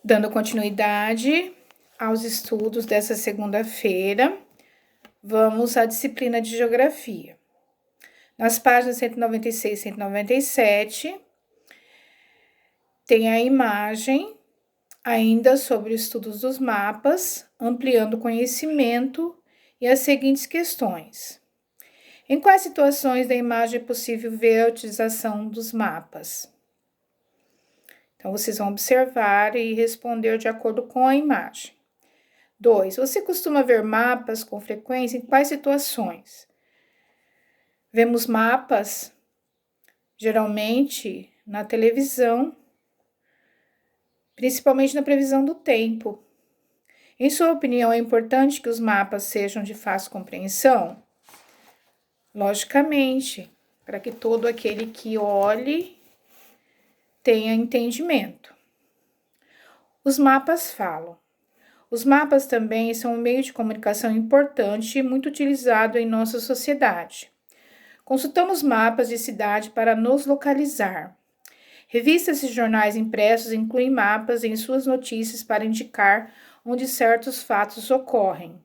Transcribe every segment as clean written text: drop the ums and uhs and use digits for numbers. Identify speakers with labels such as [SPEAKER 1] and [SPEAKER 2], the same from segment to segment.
[SPEAKER 1] Dando continuidade aos estudos dessa segunda-feira, vamos à disciplina de Geografia. Nas páginas 196 e 197, tem a imagem ainda sobre os estudos dos mapas, ampliando o conhecimento e as seguintes questões. Em quais situações da imagem é possível ver a utilização dos mapas? Então, vocês vão observar e responder de acordo com a imagem. 2. Você costuma ver mapas com frequência em quais situações? Vemos mapas, geralmente, na televisão, principalmente na previsão do tempo. Em sua opinião, é importante que os mapas sejam de fácil compreensão? Logicamente, para que todo aquele que olhe tenha entendimento. Os mapas falam. Os mapas também são um meio de comunicação importante e muito utilizado em nossa sociedade. Consultamos mapas de cidade para nos localizar. Revistas e jornais impressos incluem mapas em suas notícias para indicar onde certos fatos ocorrem.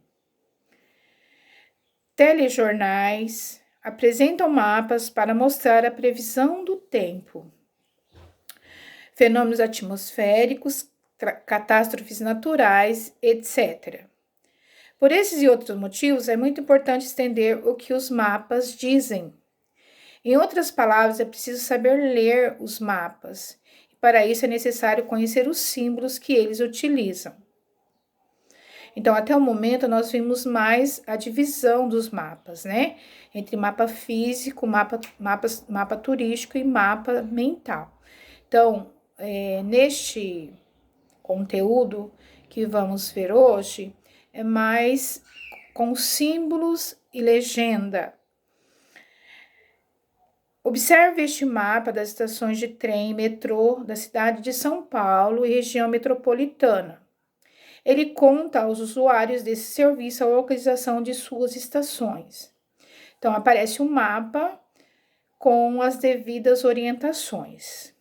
[SPEAKER 1] Telejornais apresentam mapas para mostrar a previsão do tempo. Fenômenos atmosféricos, catástrofes naturais, etc. Por esses e outros motivos, é muito importante entender o que os mapas dizem. Em outras palavras, é preciso saber ler os mapas. E para isso é necessário conhecer os símbolos que eles utilizam. Então, até o momento, nós vimos mais a divisão dos mapas, né? Entre mapa físico, mapa turístico e mapa mental. Então, neste conteúdo que vamos ver hoje, é mais com símbolos e legenda. Observe este mapa das estações de trem e metrô da cidade de São Paulo e região metropolitana. Ele conta aos usuários desse serviço a localização de suas estações. Então, aparece um mapa com as devidas orientações.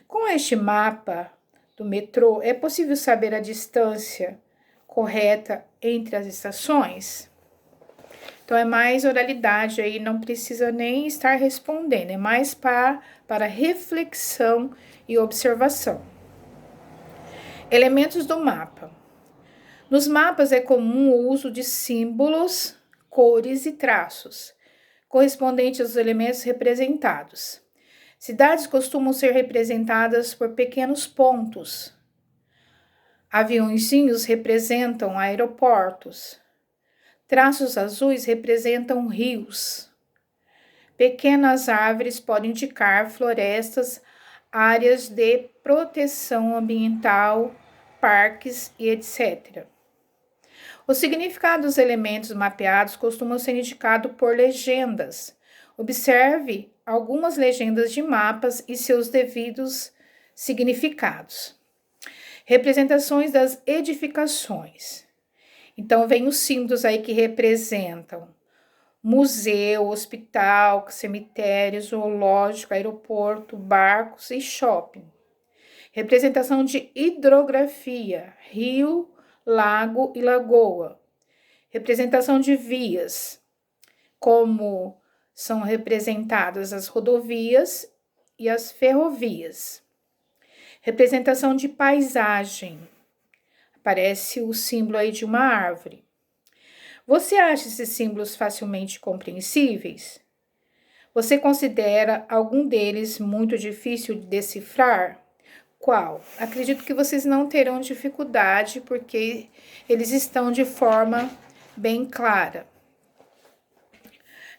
[SPEAKER 1] Com este mapa do metrô, é possível saber a distância correta entre as estações? Então, é mais oralidade aí, não precisa nem estar respondendo, é mais para reflexão e observação. Elementos do mapa. Nos mapas é comum o uso de símbolos, cores e traços, correspondentes aos elementos representados. Cidades costumam ser representadas por pequenos pontos. Aviõezinhos representam aeroportos. Traços azuis representam rios. Pequenas árvores podem indicar florestas, áreas de proteção ambiental, parques e etc. O significado dos elementos mapeados costuma ser indicado por legendas. Observe algumas legendas de mapas e seus devidos significados. Representações das edificações. Então, vem os símbolos aí que representam museu, hospital, cemitério, zoológico, aeroporto, barcos e shopping. Representação de hidrografia, rio, lago e lagoa. Representação de vias, como são representadas as rodovias e as ferrovias. Representação de paisagem. Aparece o símbolo aí de uma árvore. Você acha esses símbolos facilmente compreensíveis? Você considera algum deles muito difícil de decifrar? Qual? Acredito que vocês não terão dificuldade, porque eles estão de forma bem clara.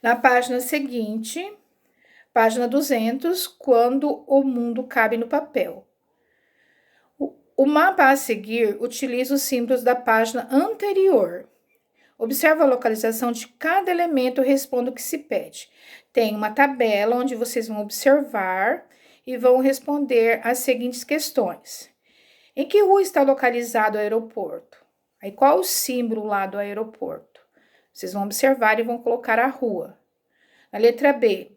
[SPEAKER 1] Na página seguinte, página 200, quando o mundo cabe no papel. O mapa a seguir utiliza os símbolos da página anterior. Observe a localização de cada elemento e responda o que se pede. Tem uma tabela onde vocês vão observar e vão responder as seguintes questões. Em que rua está localizado o aeroporto? Aí, qual o símbolo lá do aeroporto? Vocês vão observar e vão colocar a rua. Na letra B,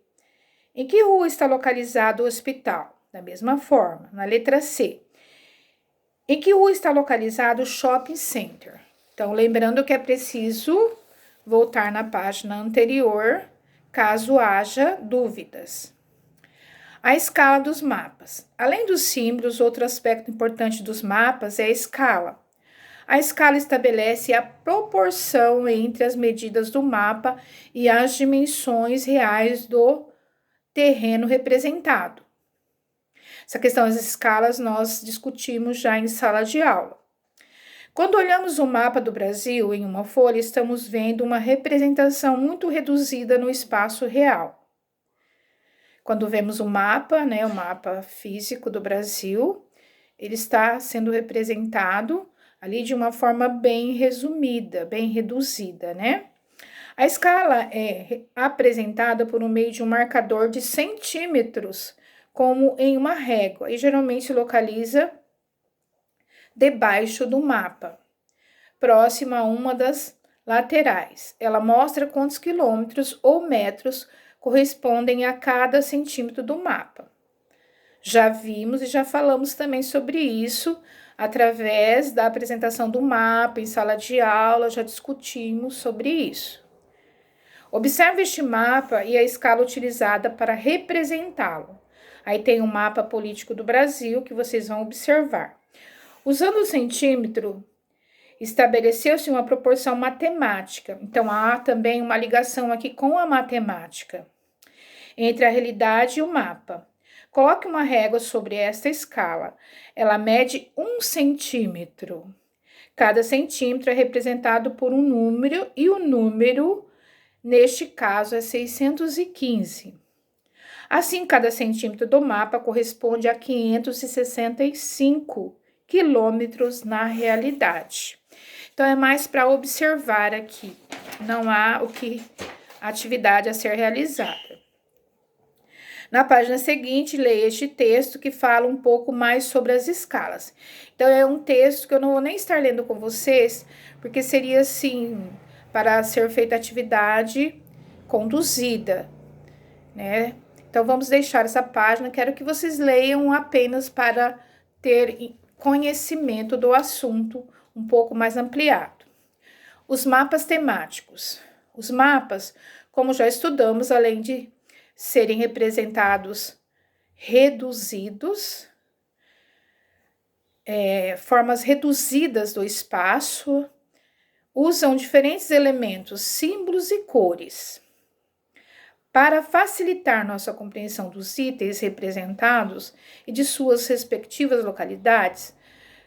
[SPEAKER 1] em que rua está localizado o hospital? Da mesma forma. Na letra C, Em que rua está localizado o shopping center? Então, lembrando que é preciso voltar na página anterior, caso haja dúvidas. A escala dos mapas. Além dos símbolos, outro aspecto importante dos mapas é a escala. A escala estabelece a proporção entre as medidas do mapa e as dimensões reais do terreno representado. Essa questão das escalas nós discutimos já em sala de aula. Quando olhamos o mapa do Brasil em uma folha, estamos vendo uma representação muito reduzida no espaço real. Quando vemos o mapa, o mapa físico do Brasil, ele está sendo representado ali de uma forma bem resumida, bem reduzida, A escala é apresentada por meio de um marcador de centímetros, como em uma régua, e geralmente se localiza debaixo do mapa, próxima a uma das laterais. Ela mostra quantos quilômetros ou metros correspondem a cada centímetro do mapa. Já vimos e já falamos também sobre isso através da apresentação do mapa em sala de aula, já discutimos sobre isso. Observe este mapa e a escala utilizada para representá-lo. Aí tem o mapa político do Brasil que vocês vão observar. Usando o centímetro, estabeleceu-se uma proporção matemática. Então, há também uma ligação aqui com a matemática entre a realidade e o mapa. Coloque uma régua sobre esta escala. Ela mede 1 centímetro. Cada centímetro é representado por um número e o número, neste caso, é 615. Assim, cada centímetro do mapa corresponde a 565 quilômetros na realidade. Então, é mais para observar aqui. Não há atividade a ser realizada. Na página seguinte, leia este texto que fala um pouco mais sobre as escalas. Então, é um texto que eu não vou nem estar lendo com vocês, porque seria assim, para ser feita atividade conduzida, Então, vamos deixar essa página, quero que vocês leiam apenas para ter conhecimento do assunto um pouco mais ampliado. Os mapas temáticos. Os mapas, como já estudamos, além de serem representados reduzidos, formas reduzidas do espaço, usam diferentes elementos, símbolos e cores. Para facilitar nossa compreensão dos itens representados e de suas respectivas localidades,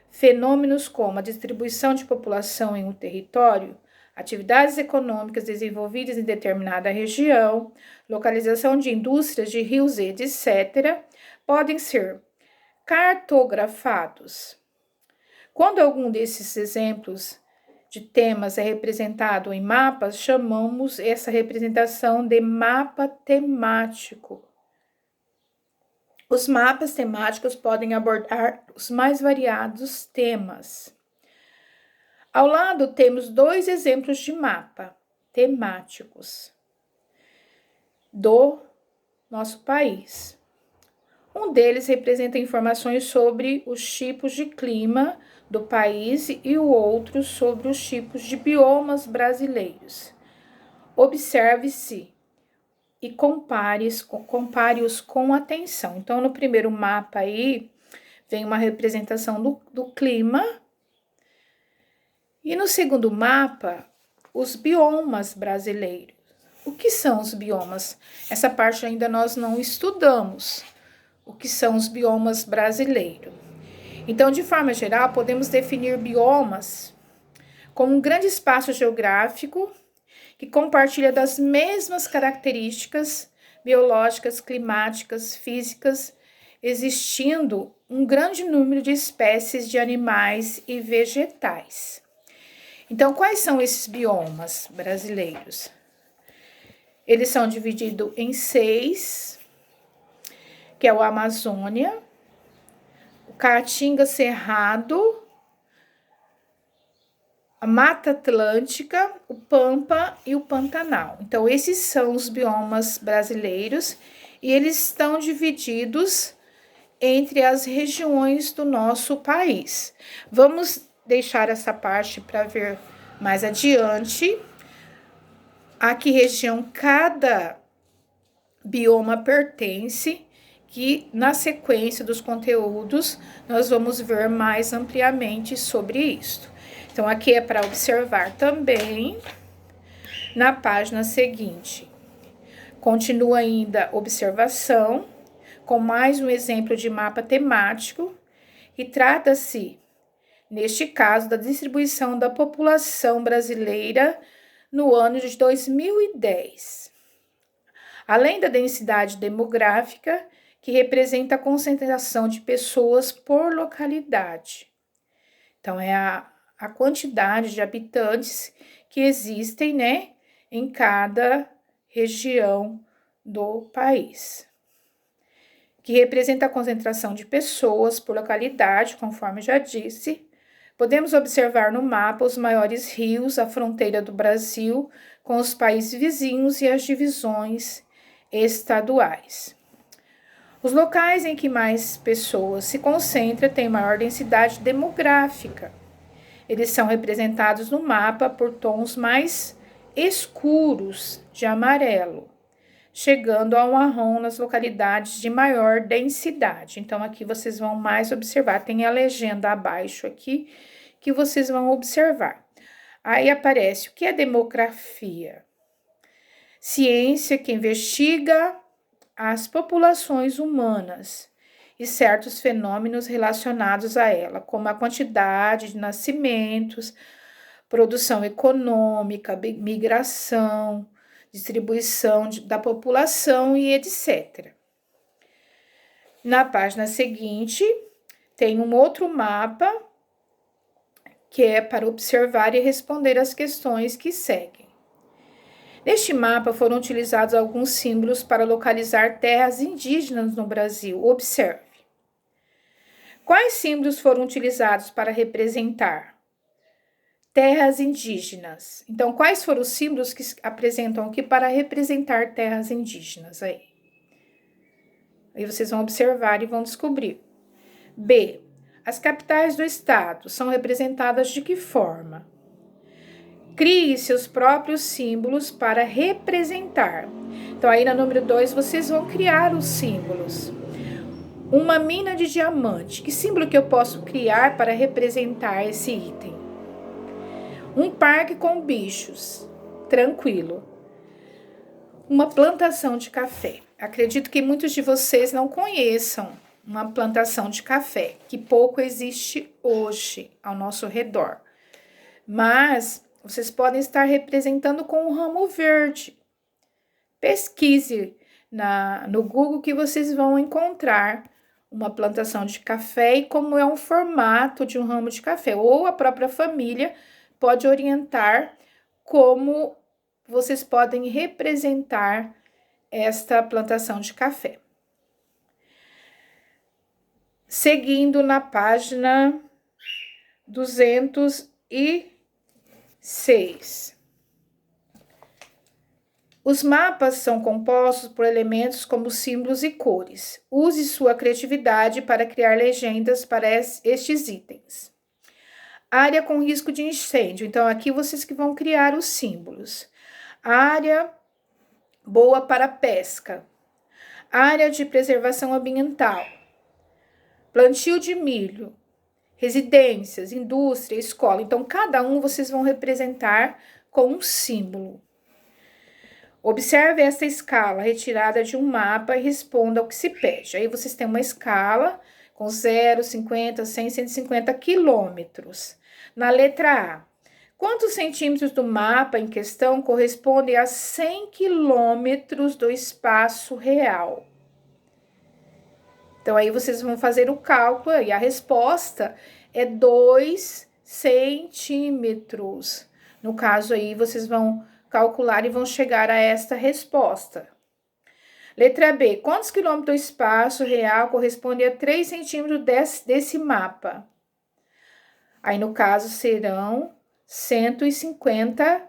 [SPEAKER 1] fenômenos como a distribuição de população em um território, atividades econômicas desenvolvidas em determinada região, localização de indústrias, de rios, etc., podem ser cartografados. Quando algum desses exemplos de temas é representado em mapas, chamamos essa representação de mapa temático. Os mapas temáticos podem abordar os mais variados temas. Ao lado temos 2 exemplos de mapa temáticos do nosso país. Um deles representa informações sobre os tipos de clima do país e o outro sobre os tipos de biomas brasileiros. Observe-se e compare-os com atenção. Então, no primeiro mapa aí, vem uma representação do clima. E no segundo mapa, os biomas brasileiros. O que são os biomas? Essa parte ainda nós não estudamos. O que são os biomas brasileiros? Então, de forma geral, podemos definir biomas como um grande espaço geográfico que compartilha das mesmas características biológicas, climáticas, físicas, existindo um grande número de espécies de animais e vegetais. Então, quais são esses biomas brasileiros? Eles são divididos em 6, que é o Amazônia, o Caatinga Cerrado, a Mata Atlântica, o Pampa e o Pantanal. Então, esses são os biomas brasileiros e eles estão divididos entre as regiões do nosso país. Vamos deixar essa parte para ver mais adiante a que região cada bioma pertence, que na sequência dos conteúdos nós vamos ver mais ampliamente sobre isso. Então, aqui é para observar também na página seguinte. Continua ainda observação, com mais um exemplo de mapa temático, e trata-se, neste caso, da distribuição da população brasileira no ano de 2010. Além da densidade demográfica, que representa a concentração de pessoas por localidade. Então, é a quantidade de habitantes que existem, né, em cada região do país. Que representa a concentração de pessoas por localidade, conforme já disse. Podemos observar no mapa os maiores rios, a fronteira do Brasil com os países vizinhos e as divisões estaduais. Os locais em que mais pessoas se concentram têm maior densidade demográfica. Eles são representados no mapa por tons mais escuros de amarelo, chegando ao marrom nas localidades de maior densidade. Então, aqui vocês vão mais observar, tem a legenda abaixo aqui, que vocês vão observar. Aí aparece o que é demografia? Ciência que investiga as populações humanas e certos fenômenos relacionados a ela, como a quantidade de nascimentos, produção econômica, migração, distribuição da população e etc. Na página seguinte, tem um outro mapa que é para observar e responder as questões que seguem. Neste mapa foram utilizados alguns símbolos para localizar terras indígenas no Brasil. Observe. Quais símbolos foram utilizados para representar terras indígenas? Então, quais foram os símbolos que apresentam aqui para representar terras indígenas? Aí vocês vão observar e vão descobrir. B. As capitais do estado são representadas de que forma? Crie seus próprios símbolos para representar. Então, aí na número 2, vocês vão criar os símbolos. Uma mina de diamante. Que símbolo que eu posso criar para representar esse item? Um parque com bichos. Tranquilo. Uma plantação de café. Acredito que muitos de vocês não conheçam uma plantação de café, que pouco existe hoje ao nosso redor. Mas vocês podem estar representando com um ramo verde. Pesquise no Google que vocês vão encontrar uma plantação de café e como é um formato de um ramo de café. Ou a própria família pode orientar como vocês podem representar esta plantação de café. Seguindo na página 206. Os mapas são compostos por elementos como símbolos e cores. Use sua criatividade para criar legendas para estes itens. Área com risco de incêndio. Então, aqui vocês que vão criar os símbolos. Área boa para pesca. Área de preservação ambiental. Plantio de milho. Residências, indústria, escola. Então, cada um vocês vão representar com um símbolo. Observe essa escala retirada de um mapa e responda ao que se pede. Aí vocês têm uma escala com 0, 50, 100, 150 quilômetros. Na letra A, quantos centímetros do mapa em questão correspondem a 100 quilômetros do espaço real? Então, aí vocês vão fazer o cálculo e a resposta é 2 centímetros. No caso aí, vocês vão calcular e vão chegar a esta resposta. Letra B. Quantos quilômetros do espaço real corresponde a 3 centímetros desse mapa? Aí, no caso, serão 150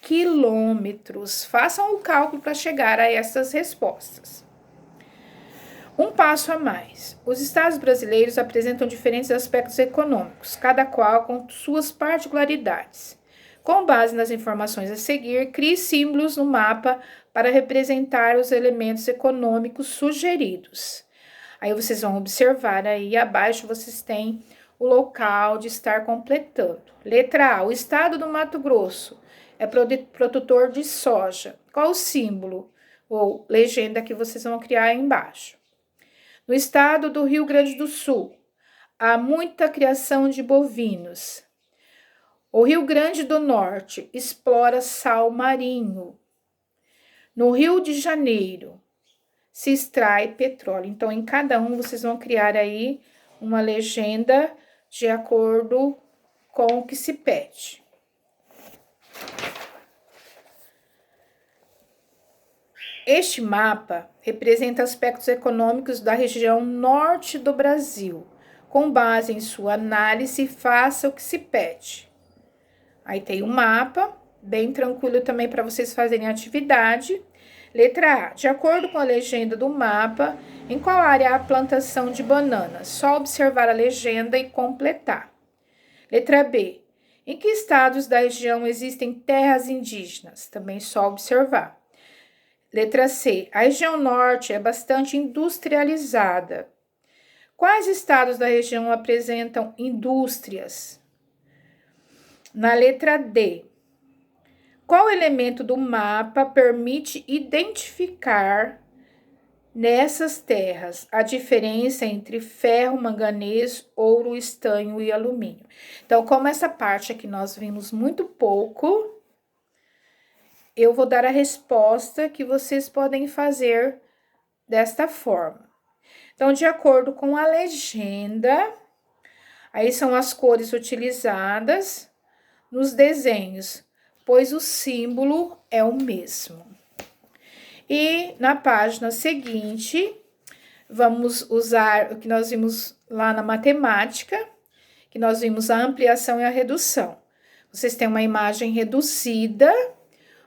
[SPEAKER 1] quilômetros. Façam o cálculo para chegar a essas respostas. Um passo a mais. Os estados brasileiros apresentam diferentes aspectos econômicos, cada qual com suas particularidades. Com base nas informações a seguir, crie símbolos no mapa para representar os elementos econômicos sugeridos. Aí vocês vão observar aí abaixo vocês têm o local de estar completando. Letra A, o estado do Mato Grosso é produtor de soja. Qual o símbolo ou legenda que vocês vão criar aí embaixo? No estado do Rio Grande do Sul, há muita criação de bovinos. O Rio Grande do Norte explora sal marinho. No Rio de Janeiro, se extrai petróleo. Então, em cada um, vocês vão criar aí uma legenda de acordo com o que se pede. Este mapa representa aspectos econômicos da região norte do Brasil. Com base em sua análise, faça o que se pede. Aí tem um mapa, bem tranquilo também para vocês fazerem atividade. Letra A, de acordo com a legenda do mapa, em qual área há plantação de bananas? Só observar a legenda e completar. Letra B, em que estados da região existem terras indígenas? Também só observar. Letra C, a região norte é bastante industrializada. Quais estados da região apresentam indústrias? Na letra D, qual elemento do mapa permite identificar nessas terras a diferença entre ferro, manganês, ouro, estanho e alumínio? Então, como essa parte aqui nós vimos muito pouco, eu vou dar a resposta que vocês podem fazer desta forma. Então, de acordo com a legenda, aí são as cores utilizadas nos desenhos, pois o símbolo é o mesmo. E na página seguinte, vamos usar o que nós vimos lá na matemática, que nós vimos a ampliação e a redução. Vocês têm uma imagem reduzida,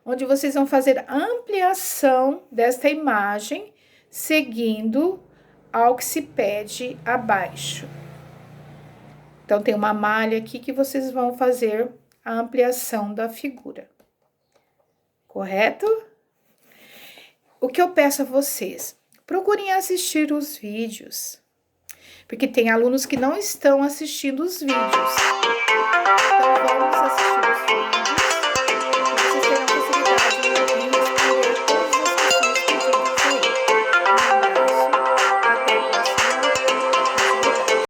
[SPEAKER 1] onde vocês vão fazer a ampliação desta imagem, seguindo ao que se pede abaixo. Então, tem uma malha aqui que vocês vão fazer a ampliação da figura. Correto? O que eu peço a vocês? Procurem assistir os vídeos, porque tem alunos que não estão assistindo os vídeos.